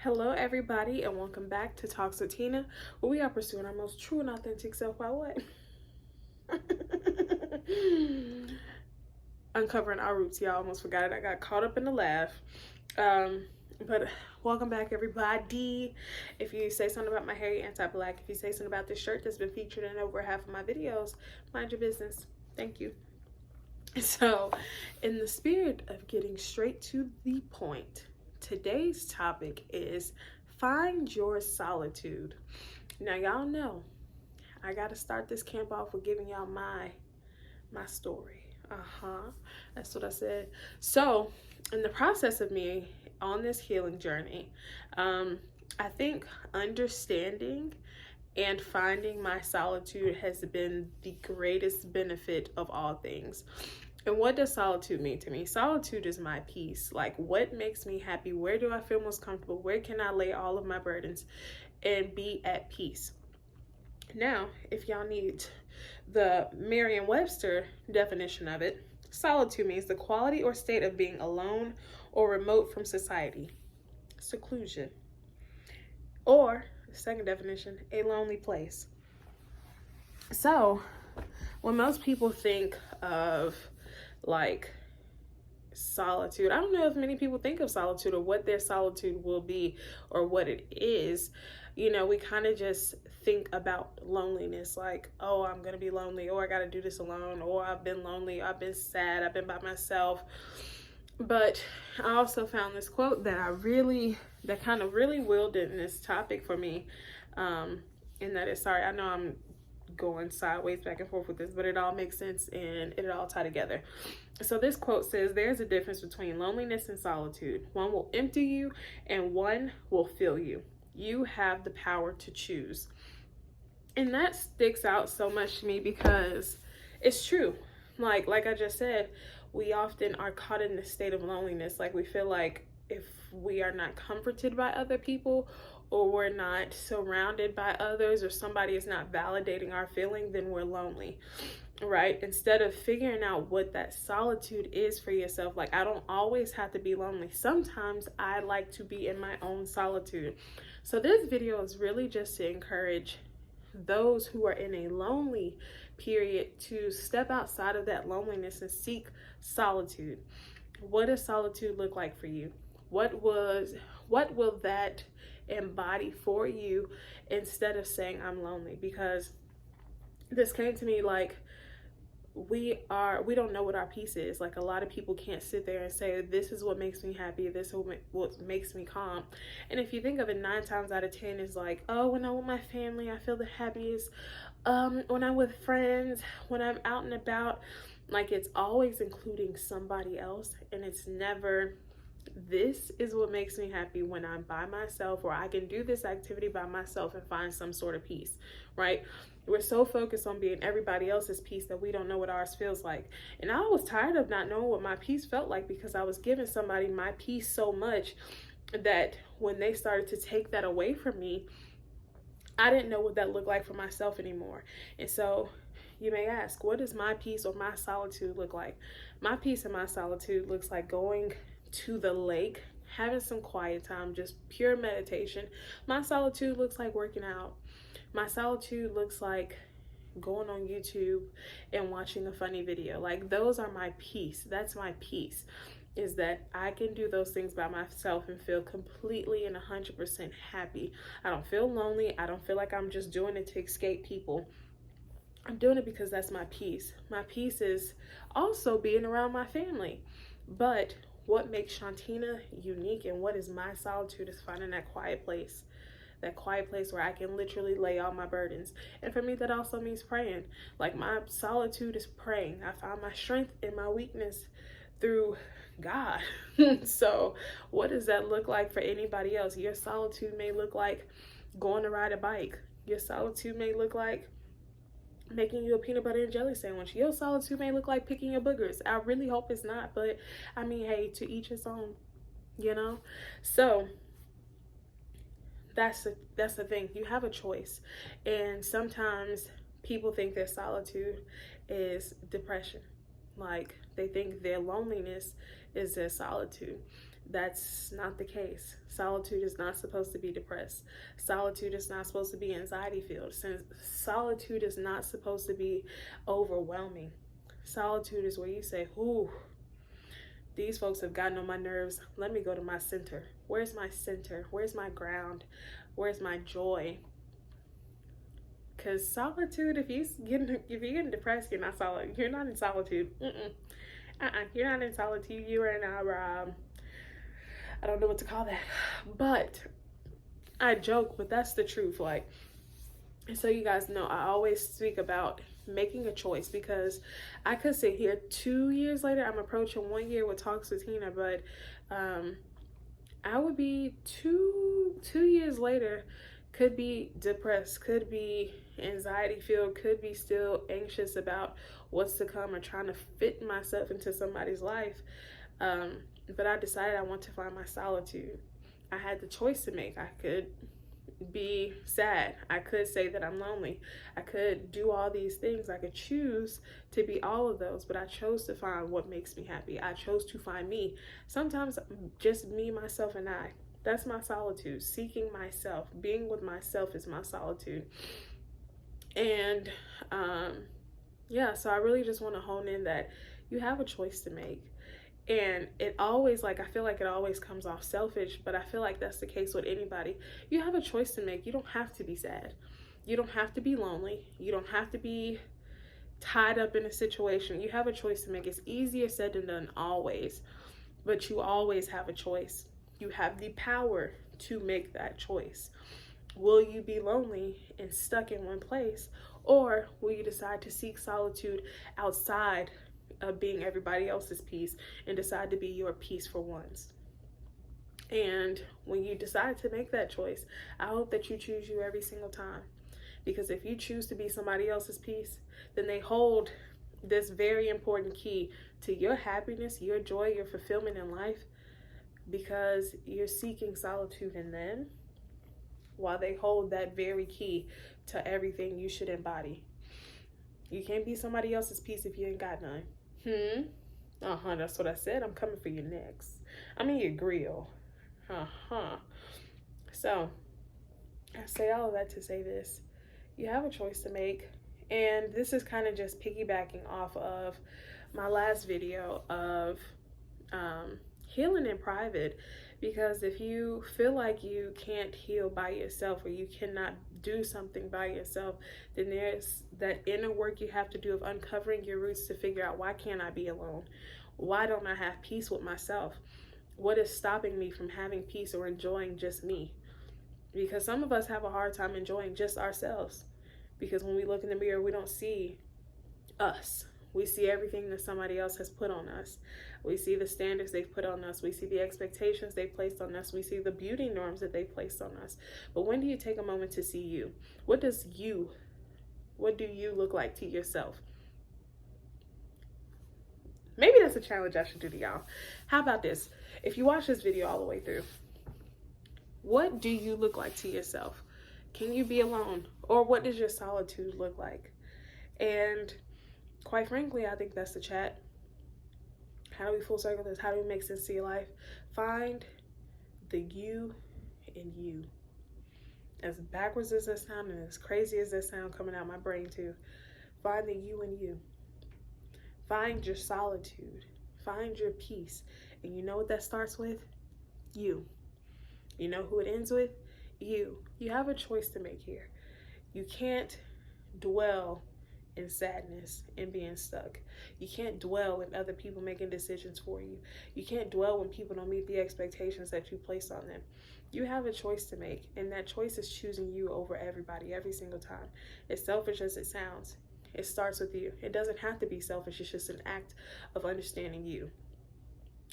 Hello, everybody, and welcome back to Talks with Tina, where we are pursuing our most true and authentic self by what? Uncovering our roots. Y'all almost forgot it. I got caught up in the laugh. But welcome back, everybody. If you say something about my hair, you're anti-black. If you say something about this shirt that's been featured in over half of my videos, mind your business. Thank you. So, in the spirit of getting straight to the point, today's topic is find your solitude. Now, y'all know I got to start this camp off with giving y'all my story. That's what I said. So, in the process of me on this healing journey, I think understanding and finding my solitude has been the greatest benefit of all things. And what does solitude mean to me? Solitude is my peace. Like, what makes me happy? Where do I feel most comfortable? Where can I lay all of my burdens and be at peace? Now, if y'all need the Merriam-Webster definition of it, solitude means the quality or state of being alone or remote from society, seclusion. Or, second definition, a lonely place. So, when most people think of like solitude, I don't know if many people think of solitude or what their solitude will be or what it is. You know, we kind of just think about loneliness, like, oh, I'm gonna be lonely, or I gotta do this alone, or I've been lonely, I've been sad, I've been by myself. But I also found this quote that kind of really willed in this topic for me. And that is, sorry, I know I'm going sideways back and forth with this, but it all makes sense and it all tie together. So this quote says, there's a difference between loneliness and solitude. One will empty you and one will fill you. You have the power to choose. And that sticks out so much to me because it's true. Like I just said, we often are caught in this state of loneliness. Like, we feel like if we are not comforted by other people, or we're not surrounded by others, or somebody is not validating our feeling, then we're lonely, right? Instead of figuring out what that solitude is for yourself, like, I don't always have to be lonely. Sometimes I like to be in my own solitude. So this video is really just to encourage those who are in a lonely period to step outside of that loneliness and seek solitude. What does solitude look like for you? What will that embody for you instead of saying I'm lonely? Because this came to me like, we don't know what our peace is. Like, a lot of people can't sit there and say, this is what makes me happy, this is what makes me calm. And if you think of it, 9 times out of 10 is like, oh, when I'm with my family, I feel the happiest. When I'm with friends, when I'm out and about. Like, it's always including somebody else, and it's never, this is what makes me happy when I'm by myself, or I can do this activity by myself and find some sort of peace, right? We're so focused on being everybody else's peace that we don't know what ours feels like. And I was tired of not knowing what my peace felt like, because I was giving somebody my peace so much that when they started to take that away from me, I didn't know what that looked like for myself anymore. And so you may ask, what does my peace or my solitude look like? My peace and my solitude looks like going to the lake, having some quiet time, just pure meditation. My solitude looks like working out. My solitude looks like going on YouTube and watching a funny video. Like, those are my peace. That's my peace, is that I can do those things by myself and feel completely and 100% happy. I don't feel lonely. I don't feel like I'm just doing it to escape people. I'm doing it because that's my peace. My peace is also being around my family. But what makes Shantina unique and what is my solitude is finding that quiet place where I can literally lay all my burdens. And for me, that also means praying. Like, my solitude is praying. I find my strength and my weakness through God. So what does that look like for anybody else? Your solitude may look like going to ride a bike. Your solitude may look like making you a peanut butter and jelly sandwich. Your solitude may look like picking your boogers. I really hope it's not, but I mean, hey, to each his own, you know? So that's the thing. You have a choice. And sometimes people think their solitude is depression. Like, they think their loneliness is their solitude. that's not the case. Solitude is not supposed to be depressed. Solitude is not supposed to be anxiety filled. Solitude is not supposed to be overwhelming. Solitude is where you say, ooh, these folks have gotten on my nerves. Let me go to my center. Where's my center? Where's my ground? Where's my joy? Because solitude, if you're getting depressed, you're not solid. You're not in solitude. You're not in solitude. You are in our I don't know what to call that, but I joke, but that's the truth. Like, so you guys know, I always speak about making a choice, because I could sit here 2 years later. I'm approaching 1 year with Talks with Tina, but I would be two years later, could be depressed, could be anxiety filled, could be still anxious about what's to come, or trying to fit myself into somebody's life. But I decided I want to find my solitude. I had the choice to make. I could be sad. I could say that I'm lonely. I could do all these things. I could choose to be all of those, but I chose to find what makes me happy. I chose to find me. Sometimes just me, myself, and I. That's my solitude. Seeking myself, being with myself is my solitude. And yeah, so I really just want to hone in that you have a choice to make. And it always, like, I feel like it always comes off selfish, but I feel like that's the case with anybody. You have a choice to make. You don't have to be sad. You don't have to be lonely. You don't have to be tied up in a situation. You have a choice to make. It's easier said than done always, but you always have a choice. You have the power to make that choice. Will you be lonely and stuck in one place, or will you decide to seek solitude outside of being everybody else's peace and decide to be your peace for once? And when you decide to make that choice, I hope that you choose you every single time, because if you choose to be somebody else's peace, then they hold this very important key to your happiness, your joy, your fulfillment in life, because you're seeking solitude in them, while they hold that very key to everything you should embody. You can't be somebody else's peace if you ain't got none. That's what I said. I'm coming for you next. I'm in your grill. So I say all of that to say this. You have a choice to make. And this is kind of just piggybacking off of my last video of healing in private. Because if you feel like you can't heal by yourself, or you cannot do something by yourself, then there's that inner work you have to do of uncovering your roots to figure out, why can't I be alone? Why don't I have peace with myself? What is stopping me from having peace or enjoying just me? Because some of us have a hard time enjoying just ourselves. Because when we look in the mirror, we don't see us. We see everything that somebody else has put on us. We see the standards they've put on us. We see the expectations they placed on us. We see the beauty norms that they placed on us. But when do you take a moment to see you? What do you look like to yourself? Maybe that's a challenge I should do to y'all. How about this? If you watch this video all the way through, what do you look like to yourself? Can you be alone? Or what does your solitude look like? And quite frankly, I think that's the chat. How do we full circle this? How do we make sense to your life? Find the you in you. As backwards as this sound, and as crazy as this sound coming out my brain too, find the you in you. Find your solitude. Find your peace. And you know what that starts with? You. You know who it ends with? You. You have a choice to make here. You can't dwell in sadness and being stuck. You can't dwell in other people making decisions for you. You can't dwell when people don't meet the expectations that you place on them. You have a choice to make, and that choice is choosing you over everybody every single time. As selfish as it sounds, it starts with you. It doesn't have to be selfish. It's just an act of understanding you.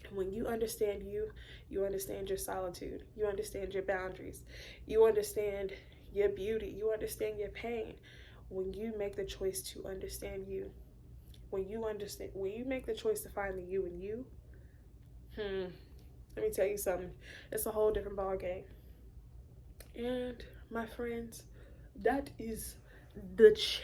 And when you understand you, you understand your solitude. You understand your boundaries. You understand your beauty. You understand your pain. When you make the choice to understand you, when you make the choice to find the you in you, let me tell you something. It's a whole different ball game. And my friends, that is the chat.